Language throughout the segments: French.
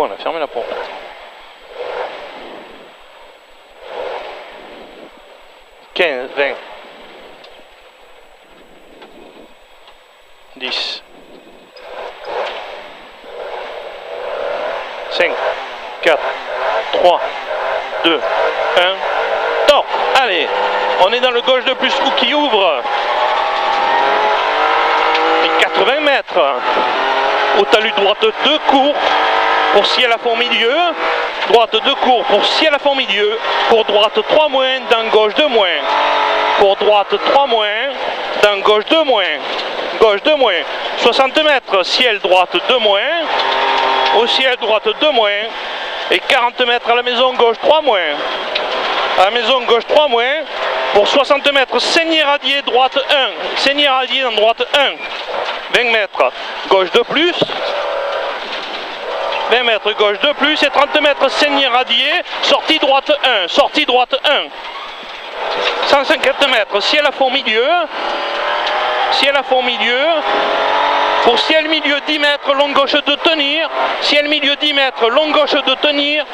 bon, on a fermé la porte. « 15, 20, 10, 5, 4, 3, 2, 1, top. Allez, on est dans le gauche de plus ou qui ouvre. Et 80 mètres. Au talus droite 2 court pour ciel à fond milieu. Droite 2 court pour ciel à fond milieu. Pour droite 3 moins, dans gauche 2 moins. Pour droite 3 moins, dans gauche 2 moins. Gauche 2 moins. 60 mètres, ciel droite 2 moins. Au ciel droite 2 moins. Et 40 mètres à la maison gauche 3 moins. À la maison gauche 3 moins. Pour 60 mètres, saignée radiée droite 1. Saignée radiée dans droite 1. 20 mètres, gauche 2 plus. 20 mètres, gauche 2 plus. Et 30 mètres, saignée radiée. Sortie droite 1. Sortie droite 1. 150 mètres, ciel à fond milieu. Ciel à fond milieu. Pour ciel milieu 10 mètres, long gauche de tenir. Ciel milieu 10 mètres, long gauche de tenir.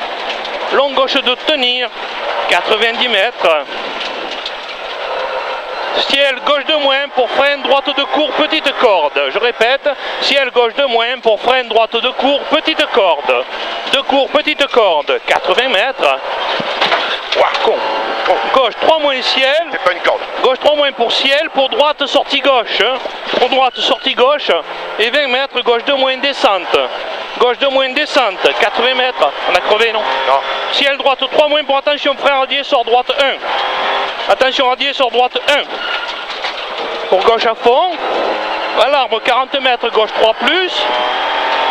Long gauche de tenir. 90 mètres. Ciel gauche de moins pour frein droite de cours, petite corde. Je répète, ciel gauche de moins pour frein droite de cours, petite corde. De cours, petite corde. 80 mètres. Ouah, con. Gauche 3 moins ciel. C'est pas une corde. Gauche 3 moins pour ciel, pour droite sortie gauche. Pour droite sortie gauche. Et 20 mètres, gauche 2 moins descente. Gauche 2 moins descente. 80 mètres. On a crevé, non? Non. Ciel droite 3 moins pour attention, frein radier, sort droite 1. Attention radier, sort droite 1. Pour gauche à fond. À l'arbre 40 mètres, gauche 3 plus.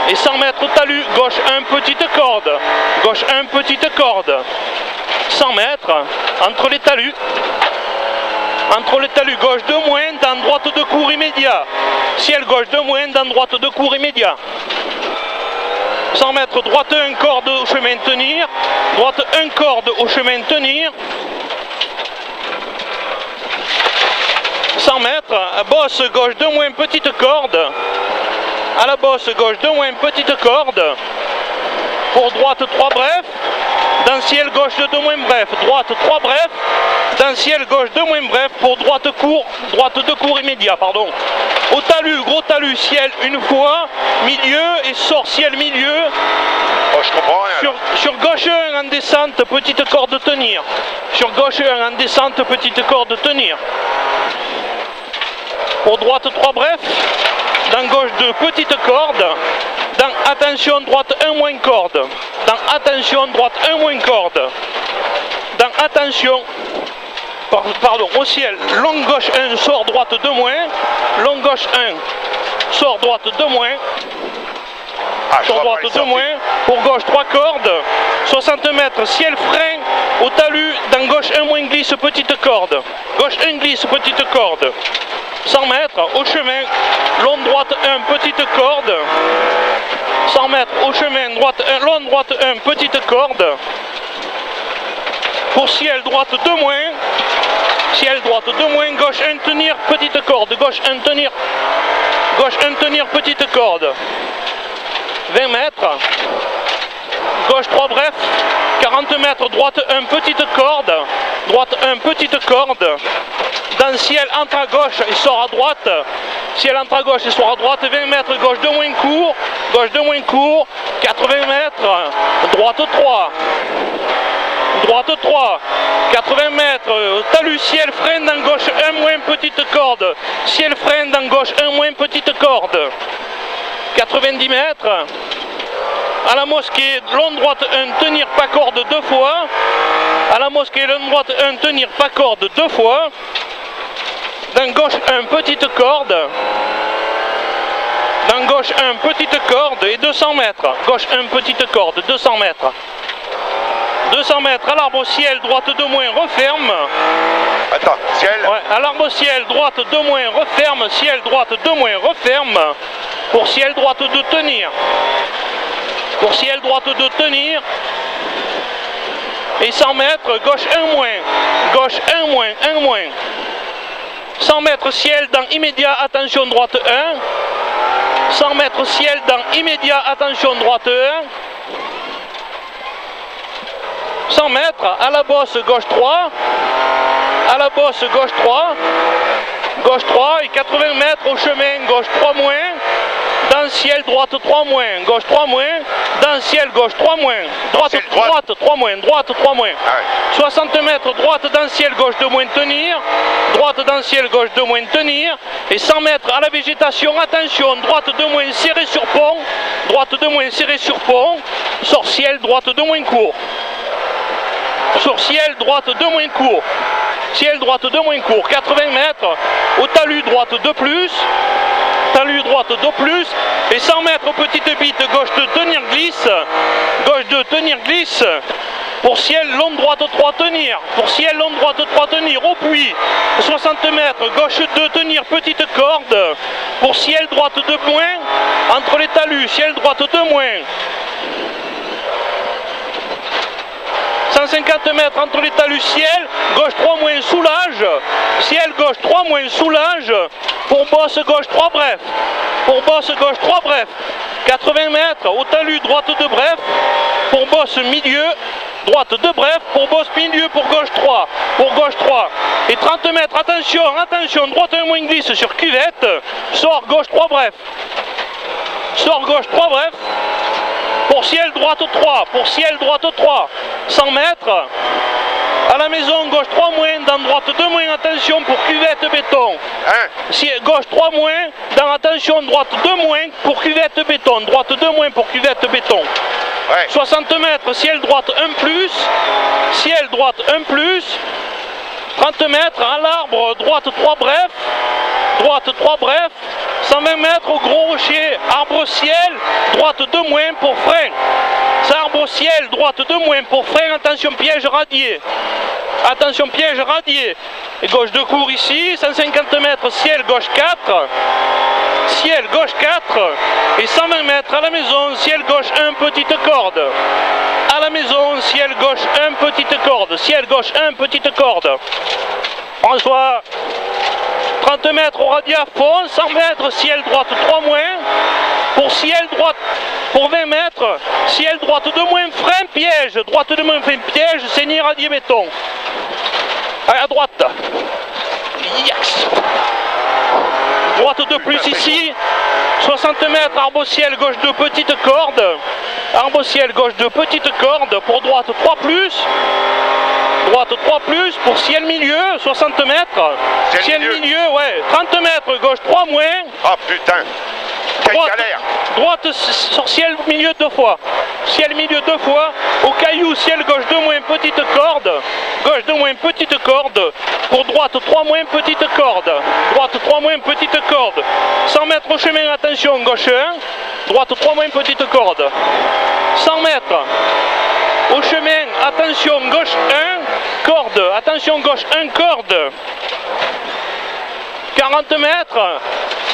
Et 100 mètres talus, gauche 1, petite corde. Gauche 1, petite corde. 100 mètres, entre les talus. Entre les talus, gauche 2 moins, dans droite de cours immédiat. Ciel gauche 2 moins, dans droite de cours immédiat. 100 mètres, droite 1, corde au chemin tenir. Droite 1, corde au chemin tenir. 100 mètres, bosse gauche 2 moins, petite corde. À la bosse gauche 2 moins, petite corde. Pour droite 3 bref. Dans ciel gauche 2 moins bref. Droite 3 bref. Dans ciel gauche 2 moins bref. Pour droite 2 cours immédiat, pardon. Au talus, gros talus, ciel une fois. Milieu et sort ciel milieu. Oh, je comprends rien. Sur gauche 1 en descente, petite corde tenir. Sur gauche 1 en descente, petite corde tenir. Pour droite 3 bref. Dans gauche 2, petite corde. Dans attention, droite 1 moins corde. Dans attention, droite 1 moins corde. Dans attention, pardon, au ciel, long gauche 1, sort droite 2 moins. Long gauche 1, sort droite 2 moins. Sort droite 2 moins. Pour gauche 3 cordes. 60 mètres, ciel frein. Au talus, dans gauche 1 moins glisse, petite corde. Gauche 1 glisse, petite corde. 100 mètres, au chemin, long droite 1, petite corde. 100 mètres, au chemin, droite 1, long droite 1, petite corde. Pour ciel droite 2 moins. Ciel droite 2 moins, gauche 1 tenir, petite corde. Gauche 1 tenir. Gauche 1 tenir, petite corde. 20 mètres. Gauche 3 bref. 40 mètres, droite 1, petite corde. Droite 1, petite corde. Dans ciel, entre à gauche et sort à droite. Ciel entre à gauche et sort à droite. 20 mètres, gauche 2 moins court. Gauche 2 moins court. 80 mètres. Droite 3. Droite 3. 80 mètres. Talus, ciel, frein dans gauche 1 moins, petite corde. Ciel, frein dans gauche 1 moins, petite corde. 90 mètres. À la mosquée, long droite 1, tenir pas corde 2 fois. À la mosquée, long droite 1, tenir pas corde 2 fois. Dans gauche 1, petite corde. Dans gauche 1, petite corde et 200 mètres. Gauche 1, petite corde, 200 mètres. 200 mètres à l'arbre au ciel, droite 2 moins, referme. Attends, ciel. Ouais, à l'arbre au ciel, droite 2 moins, referme. Ciel, droite 2 moins, referme. Pour ciel, droite de tenir. Pour ciel, droite de tenir. Et 100 mètres, gauche 1 moins. Gauche 1 moins, 1 moins. 100 mètres ciel dans immédiat, attention droite 1. 100 mètres ciel dans immédiat, attention droite 1. 100 mètres, à la bosse gauche 3, à la bosse gauche 3, gauche 3 et 80 mètres au chemin gauche 3 moins, dans le ciel droite 3 moins, gauche 3 moins, dans le ciel gauche 3 moins, droite 3 moins, droite 3 moins, 60 mètres droite dans le ciel gauche 2 moins tenir, droite dans le ciel gauche 2 moins tenir, et 100 mètres à la végétation, attention, droite 2 moins serré sur pont, droite 2 moins serré sur pont, sort ciel droite 2 moins court, sur ciel droite 2 moins court, ciel droite 2 moins court, 80 mètres, au talus droite 2 plus, talus droite 2 plus, et 100 mètres petite bite gauche de tenir glisse, gauche de tenir glisse, pour ciel long droite 3 tenir, pour ciel long droite 3 tenir, au puits, 60 mètres, gauche 2 tenir petite corde, pour ciel droite 2 moins, entre les talus, ciel droite 2 moins, 150 mètres entre les talus ciel, gauche 3 moins soulage, ciel gauche 3 moins soulage, pour bosse gauche 3 bref, pour bosse gauche 3 bref, 80 mètres au talus droite 2 bref, pour bosse milieu, droite 2 bref, pour bosse milieu pour gauche 3, pour gauche 3, et 30 mètres, attention, attention, droite 1 moins glisse sur cuvette, sort gauche 3 bref, sort gauche 3 bref, pour ciel droite 3, pour ciel droite 3, 100 mètres, à la maison gauche 3 moins, dans droite 2 moins, attention pour cuvette béton, gauche 3 moins, dans attention droite 2 moins pour cuvette béton, droite 2 moins pour cuvette béton, 60 mètres, ciel droite 1 plus, ciel droite 1 plus, 30 mètres à l'arbre, droite 3 bref, droite 3 bref, 120 mètres au gros rocher, arbre ciel, droite 2 moins pour frein, arbre ciel, droite 2 moins pour frein, attention piège radié, attention piège radié, et gauche de cours ici, 150 mètres, ciel gauche 4, ciel gauche 4, et 120 mètres à la maison, ciel gauche 1, petite corde, à la maison, ciel gauche 1, petite corde, ciel gauche 1, petite corde, François, 30 mètres au radiat fond, 100 mètres, ciel droite 3 moins, pour ciel droite, pour 20 mètres, ciel droite 2 moins, frein piège, droite 2 moins, frein piège, saignée radier béton, à droite, yes. Droite 2 plus ici, 60 mètres, arbre ciel, gauche 2, petite corde, arbre ciel, gauche 2, petite corde, pour droite 3 plus, droite 3 plus, pour ciel milieu, 60 mètres, ciel milieu, ouais, 30 mètres, gauche 3 moins, ah putain, quelle galère, droite sur ciel milieu 2 fois, ciel milieu 2 fois, au caillou, ciel gauche 2 moins, petite corde, gauche 2 moins, petite corde, pour droite 3 moins, petite corde, droite 3 moins, petite corde, 100 mètres au chemin, attention, gauche 1, droite 3 moins, petite corde, 100 mètres, au chemin, attention, gauche 1, corde, attention, gauche 1, corde, 40 mètres,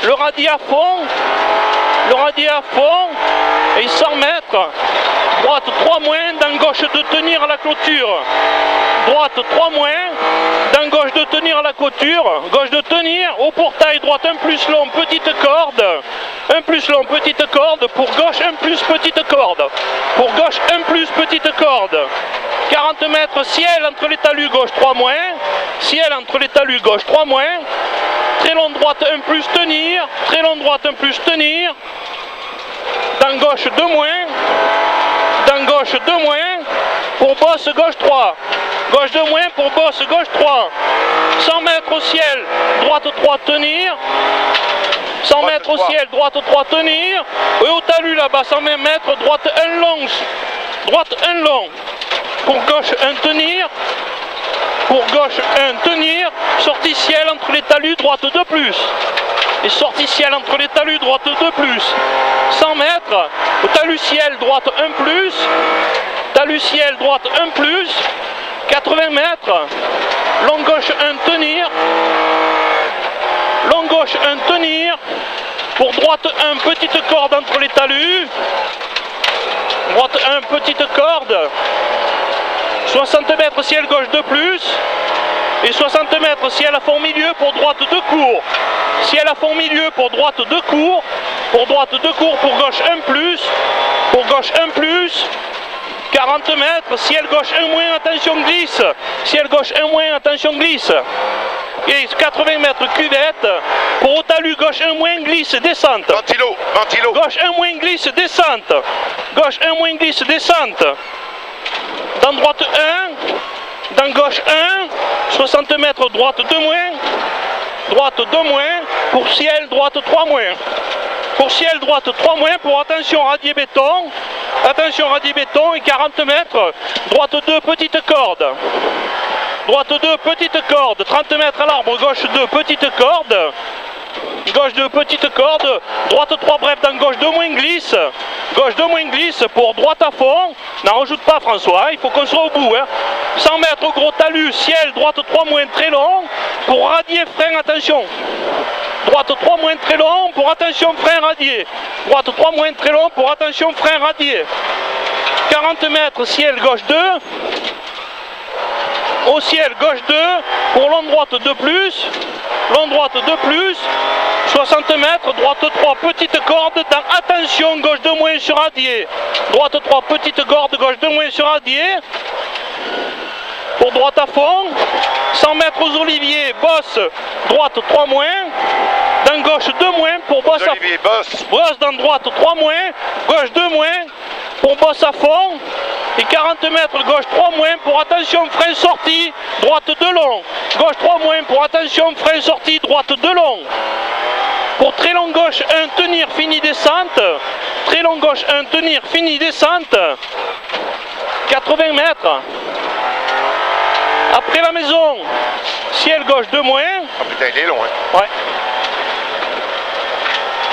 le radis à fond, et 100 mètres, droite 3 moins, dans gauche de tenir à la clôture, droite 3 moins, dans gauche de tenir à la clôture, gauche de tenir, au portail, droite 1 plus long, petite corde, 1 plus long, petite corde, pour gauche 1 plus, petite corde, pour gauche 1 plus, petite corde, 40 mètres, ciel entre les talus, gauche 3 moins, ciel entre les talus, gauche 3 moins, très long droite 1 plus tenir, très long droite 1 plus tenir, dans gauche 2 moins, dans gauche 2 moins, pour bosse gauche 3, gauche 2 moins pour bosse gauche 3, 100 mètres au ciel, droite 3 tenir, 100 mètres au ciel, droite 3 tenir, et au talus là-bas, 120 mètres, droite 1 long, droite 1 long, pour gauche 1 tenir, pour gauche 1 tenir, sortie ciel entre les talus, droite 2 plus, et sortie ciel entre les talus, droite 2 plus, 100 mètres, au talus ciel, droite 1 plus, talus ciel, droite 1 plus, 80 mètres, long gauche 1 tenir, long gauche 1 tenir, pour droite 1 petite corde entre les talus, droite 1 petite corde, 60 mètres ciel gauche 2 plus, et 60 mètres ciel à fond milieu pour droite 2 cours, ciel à fond milieu pour droite 2 cours, pour droite 2 cours pour gauche 1 plus, pour gauche 1 plus, 40 mètres, ciel gauche 1-, attention glisse. Ciel gauche 1-, attention glisse. Et 80 mètres cuvette, pour au talus gauche 1-, glisse, descente. Ventilo, ventilo. Gauche 1-, glisse, descente. Gauche 1-, glisse, descente. Dans droite 1, dans gauche 1, 60 mètres, droite 2-, droite 2-, pour ciel, droite 3-. Pour ciel, droite 3-, pour attention radier béton. Attention radier béton et 40 mètres, droite 2, petite corde. Droite 2, petite corde, 30 mètres à l'arbre, gauche 2, petite corde. Gauche 2, petite corde, droite 3, bref, dans gauche 2- glisse. Gauche 2- glisse pour droite à fond. N'en rajoute pas François, il faut qu'on soit au bout. 100 mètres, gros talus, ciel, droite 3- très long. Pour radier, frein, attention. Droite 3- très long, pour attention, frein, radier. Droite 3- très long, pour attention, frein, radier. 40 mètres, ciel, gauche 2. Au ciel, gauche 2, pour long droite 2+, long droite 2+, 60 mètres, droite 3, petite corde, dans attention, gauche 2- sur radier. Droite 3, petite corde, gauche 2- sur radier. Pour droite à fond, 100 mètres aux oliviers, bosse, droite 3-, dans gauche 2- pour bosse à Olivier, bosse. bosse dans droite 3-, gauche 2- pour bosse à fond. Et 40 mètres, gauche 3- pour attention, frein sortie, droite 2 long. Gauche 3- pour attention, frein sortie, droite 2 long. Pour très long gauche 1, tenir, fini descente. Très long gauche 1, tenir, fini descente. 80 mètres. Après la maison, ciel gauche 2-. Ah putain, il est long, hein. Ouais.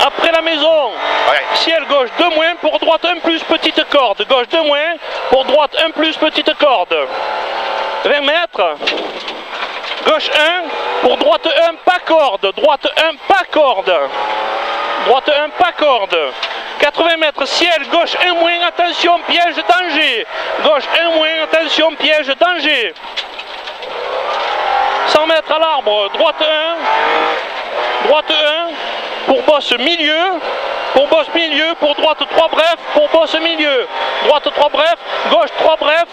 Après la maison, Ouais. ciel gauche 2- pour droite 1+, petite corde. Gauche 2- pour droite 1+, petite corde. 20 mètres. Gauche 1 pour droite 1, pas corde. Droite 1, pas corde. Droite 1, pas corde. 80 mètres, ciel, gauche 1-, attention, piège, danger. Gauche 1-, attention, piège, danger. 100 mètres à l'arbre, droite 1. Droite 1. Pour bosse milieu, pour bosse milieu, pour droite 3 bref, pour bosse milieu, droite 3 bref, gauche 3 bref,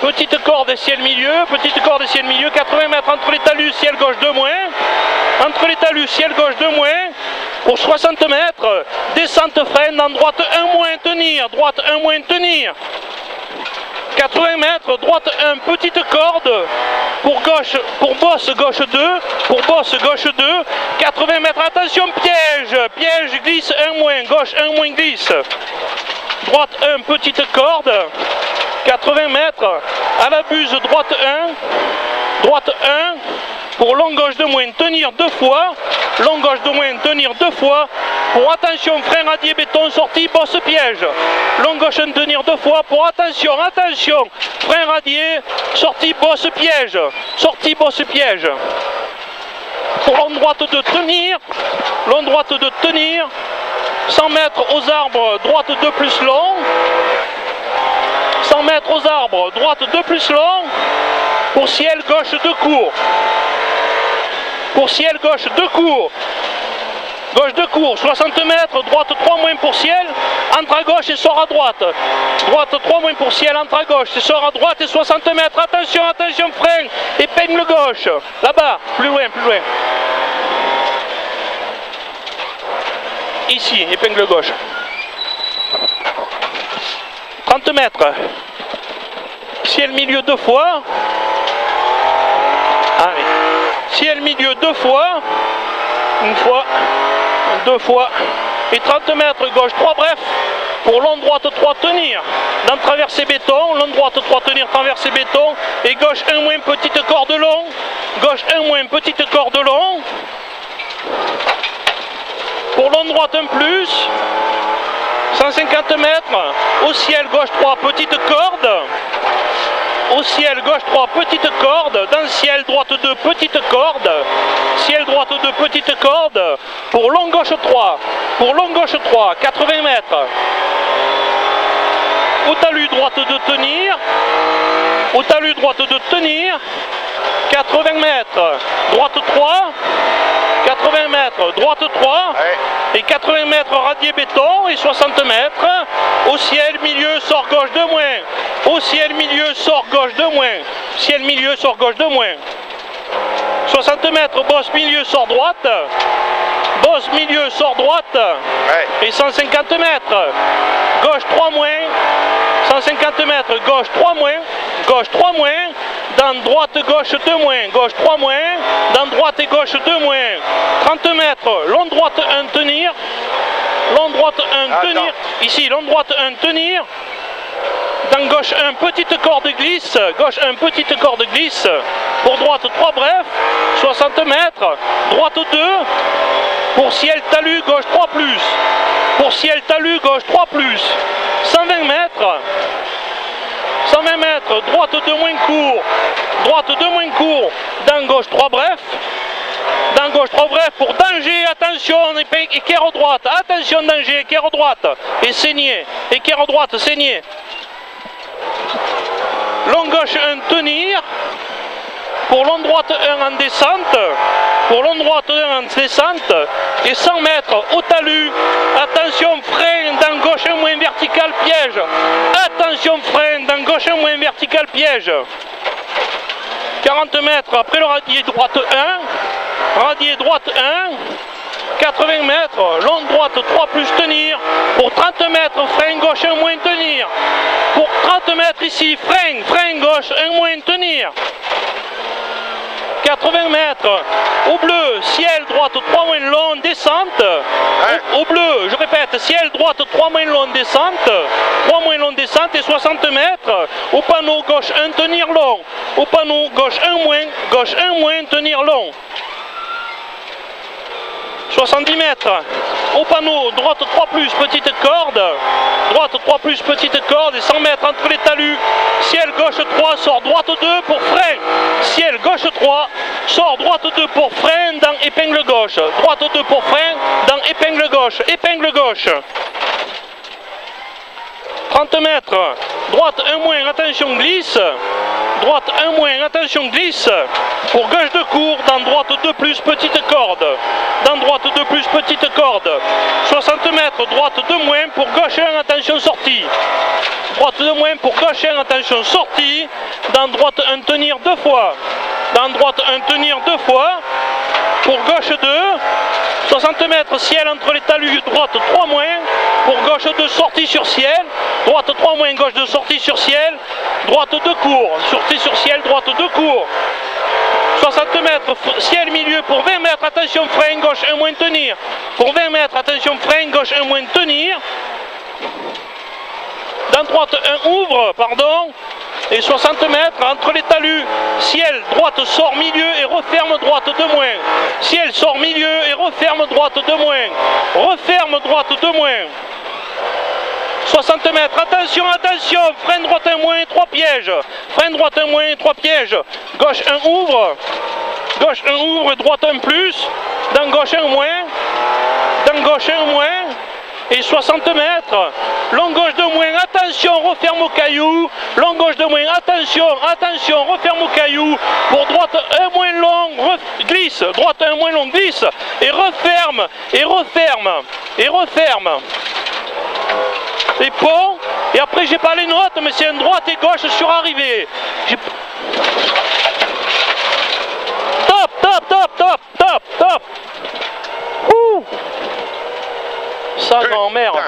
petite corde et ciel milieu, petite corde et ciel milieu, 80 mètres entre les talus, ciel gauche 2-, entre les talus, ciel gauche 2-, pour 60 mètres, descente freine, dans droite 1-, tenir, droite 1- tenir, 80 mètres, droite 1, petite corde, pour gauche, pour bosse gauche 2, pour bosse gauche 2, 80 mètres, attention, piège, piège, glisse 1-, gauche 1- glisse, droite 1, petite corde, 80 mètres, à la buse, droite 1, droite 1, pour long gauche 2-, tenir 2 fois, long gauche 2-, tenir 2 fois, pour attention, frein radier, béton, sortie, bosse piège, long gauche 1, tenir 2 fois, pour attention, attention, frein radier, sortie, bosse piège, sortie, bosse piège, pour long droite de tenir, long droite de tenir, 100 mètres aux arbres, droite 2+ long, 100 mètres aux arbres, droite 2+ long, pour ciel gauche 2 court. Pour ciel gauche 2 court. Gauche 2 court, 60 mètres, droite 3- pour ciel, entre à gauche et sort à droite. Droite 3- pour ciel, entre à gauche et sort à droite et 60 mètres. Attention, attention, frein, épingle gauche. Là-bas, plus loin, plus loin. Ici, épingle gauche. 30 mètres. Ciel milieu 2 fois. Allez. Ciel milieu 2 fois. Une fois. 2 fois. Et 30 mètres gauche 3 bref. Pour long droite 3 tenir. Dans traversée béton. Long droite 3 tenir traversée béton. Et gauche 1- petite corde long. Gauche 1- petite corde long. Pour long droite 1+. 150 mètres, au ciel gauche 3, petite corde, au ciel gauche 3, petite corde, dans le ciel droite 2, petite corde, ciel droite 2, petite corde, pour long gauche 3, 80 mètres, au talus droite de tenir, au talus droite de tenir, 80 mètres, droite 3, 80 mètres, droite 3, Ouais. et 80 mètres radier béton, et 60 mètres, au ciel, milieu, sort gauche de moins, au ciel, milieu, sort gauche de moins, ciel, milieu, sort gauche de moins, 60 mètres, bosse, milieu, sort droite, bosse, milieu, sort droite, Ouais. et 150 mètres, gauche 3 moins, 150 mètres, gauche 3 moins, gauche 3 moins, dans droite, gauche 2 moins, gauche 3 moins, dans droite et gauche 2 moins, 30 mètres, long droite 1 tenir, long droite 1 tenir, ici long droite 1 tenir, dans gauche 1 petite corde glisse, gauche 1 petite corde glisse, pour droite 3 bref, 60 mètres, droite 2, pour ciel talus, gauche 3 plus, pour ciel talus, gauche 3 plus, 120 mètres, 120 mètres, droite 2 moins court, droite 2 moins court, dans gauche 3 bref, dans gauche 3 bref, pour danger, attention, équerre droite, attention danger, équerre droite, et saigner, équerre droite, saigner. Long gauche 1 tenir, pour long droite 1 en descente, pour long droite 1 en descente, et 100 mètres au talus, attention frein dans gauche 1 moins vertical piège, attention frein dans gauche 1 moins vertical piège, 40 mètres après le radier droite 1, radier droite 1, 80 mètres, long droite 3 plus tenir, pour 30 mètres frein gauche 1 moins tenir, pour 30 mètres ici frein gauche 1 moins tenir, 80 mètres, au bleu, ciel droite 3 moins long, descente, au bleu, je répète, ciel droite 3 moins long, descente, 3 moins long, descente et 60 mètres, au panneau gauche 1 tenir long, au panneau gauche 1 moins tenir long, 70 mètres, au panneau droite 3 plus petite corde, droite 3 plus petite corde et 100 mètres entre les talus, ciel gauche 3, sort droite 2 pour frein, ciel gauche 3, sort droite 2 pour frein dans épingle gauche, droite 2 pour frein dans épingle gauche, 30 mètres, droite 1 moins, attention glisse, droite 1 moins, attention glisse, pour gauche de court, dans droite 2 plus petite corde, dans droite 2 plus petite corde, 60 mètres, droite 2 moins, pour gauche 1, attention sortie, droite 2 moins, pour gauche 1, attention sortie, dans droite 1 tenir 2 fois, dans droite 1 tenir 2 fois, pour gauche 2, 60 mètres, ciel entre les talus, droite 3 moins, pour gauche 2 sortie sur ciel, droite 3 moins, gauche 2 sortie sur ciel, droite 2 court, sortie sur ciel, droite 2 court, 60 mètres, ciel milieu pour 20 mètres, attention frein, gauche 1 moins tenir, pour 20 mètres, attention frein, gauche 1 moins tenir, dans droite 1 ouvre, pardon, et 60 mètres entre les talus, ciel droite sort milieu et referme droite 2 moins, ciel sort milieu et referme droite 2 moins, referme droite 2 moins, 60 mètres, attention, frein droite 1 moins, 3 pièges, frein droite 1 moins, 3 pièges, gauche 1 ouvre et droite 1 plus, dans gauche 1 moins, et 60 mètres, long gauche de moins, attention, referme au caillou, long gauche de moins, attention, referme au caillou, pour droite 1 moins long, glisse, droite 1 moins long, glisse, et referme, les ponts, et après j'ai pas les notes, mais c'est une droite et gauche sur arrivée. Top. Ouh. Ça m'emmerde.